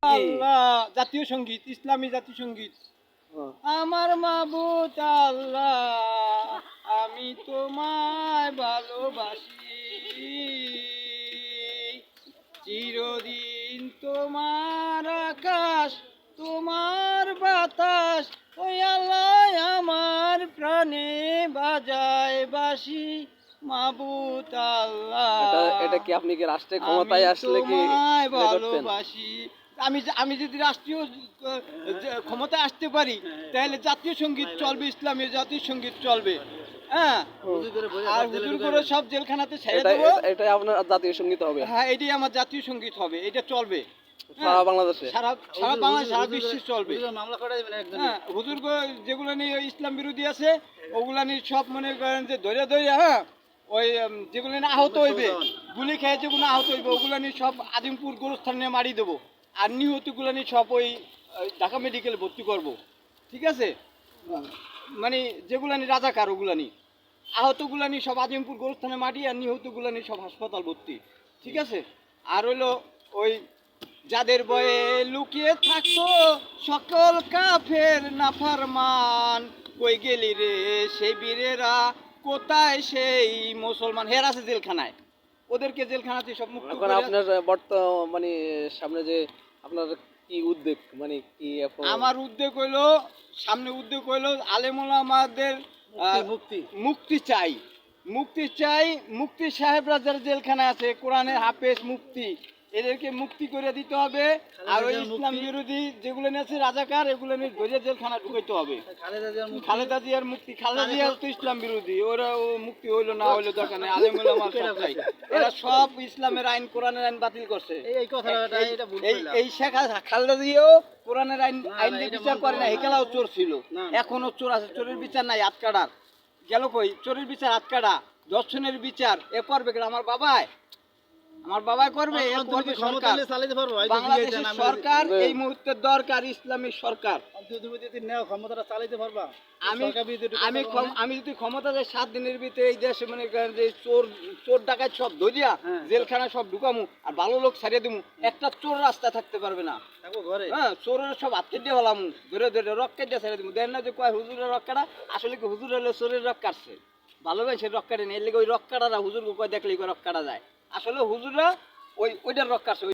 আল্লাহ জাতীয় সঙ্গীত, ইসলামী জাতীয় সঙ্গীত। আমার মাবুদ আল্লাহ, আমি তোমায় ভালোবাসি, চিরদিন তোমার আকাশ, তোমার বাতাস, ওই আল্লাহ আমার প্রাণে বাজায় বাঁশি। মাবুদ আল্লাহ, এটা কি আপনি কি রাষ্ট্রের ক্ষমতায় আসলে কি ভালোবাসি? আমি যদি রাষ্ট্রীয় ক্ষমতায় আসতে পারি তাহলে জাতীয় সঙ্গীত চলবে, ইসলামী জাতীয় সঙ্গীত চলবে। হ্যাঁ, আর হুজুর করে সব জেলখানাতে ছেড়ে দেবো। এটা আপনার জাতীয় সঙ্গীত হবে? হ্যাঁ, এটাই আমার জাতীয় সঙ্গীত হবে, এটা চলবে সারা বাংলাদেশে, সারা বাংলাদেশ, সারা বিশ্বে চলবে। হ্যাঁ, হুজুর যেগুলো নিয়ে ইসলাম বিরোধী আছে ওগুলা নিয়ে সব মনে করেন যে ধরে ধরে, হ্যাঁ, ওই যেগুলো নিয়ে আহত হইবে, গুলি খেয়ে যেগুলো আহত হইবে ওগুলো নিয়ে সব আজিমপুর গোরস্থান নিয়ে মারি দেবো, আর নিহতগুলো নিয়ে সব ওই ঢাকা মেডিকেলে ভর্তি করব। ঠিক আছে, মানে যেগুলো নিয়ে রাজাকার ওগুলো নিয়ে, আহতগুলো নিয়ে সব আজিমপুর গোরস্থানে মাটি, আর নিহতগুলো নিয়ে সব হাসপাতাল ভর্তি। ঠিক আছে, আর হইলো ওই যাদের বয়ে লুকিয়ে থাকতো সকল কাফের নাফরমান, কই গেলি রে সেই বীরেরা, কোথায় সেই মুসলমান, হের আছে জেলখানায়, ওদেরকে জেলখানাতে সব মুক্ত করে। আপনার মানে সামনে যে আপনার কি উদ্যোগ, মানে কি আমার উদ্যোগ হইলো, সামনে উদ্যোগ হইলো আলেম ওলামাদের মুক্তি চাই, মুক্তি চাই। মুক্তি সাহেবরা যারা জেলখানায় আছে, কোরআনের হাফেজ মুফতি, এদেরকে মুক্তি করে দিতে হবে। আর ওই ইসলাম বিরোধী যেগুলো নিয়ে আছে রাজাকার, এগুলো নিয়ে ধরে জেলখানা ঢুকাইতে হবে। খালেদা জিয়ার মুক্তি, খালেদা জিয়া তো ইসলাম বিরোধী, ওরা ও মুক্তি হইলো না হইলো দরকার নেই, আলেম ওলামা সব চাই। এরা সব ইসলামের আইন, কোরআনের আইন বাতিল করছে। এই শেখ খালেদা জিয়াও কোরআনের আইন দিয়ে বিচার করে না, হেকেলাও চোর ছিল, এখনো চোর আছে, চোরের বিচার নাই, আটকাড়ার গেল কই, চোরের বিচার আটকাড়া, দর্শনের বিচার এ করবে আমার বাবাই করবে, সরকার, বাংলাদেশের সরকার এই মুহূর্তে দরকার ইসলামী সরকার। আমি যদি ক্ষমতা যাই 7 দিনের ভিতরে এই দেশে মনে করেন যে চোর ডাকাত সব ধরিয়া জেলখানা সব ঢুকামু, আর ভালো লোক ছাড়িয়ে দেবো, একটা চোর রাস্তায় থাকতে পারবে না। হ্যাঁ, চোরের সব হাত কেটে ফেলামু, ধরে ধরে রক কেটে ছেড়ে দেবো। দেন না যে কয় হুজুরের রক কাটা, আসলে কি হুজুর হলে চোরের রক কাটছে, ভালোবাসে রক কাটে নেই, এর লেগে ওই রক কাটারা হুজুর কয় দেখলে রক কাটা যায়, আসলে হুজুররা ওইটার রক কাটছে।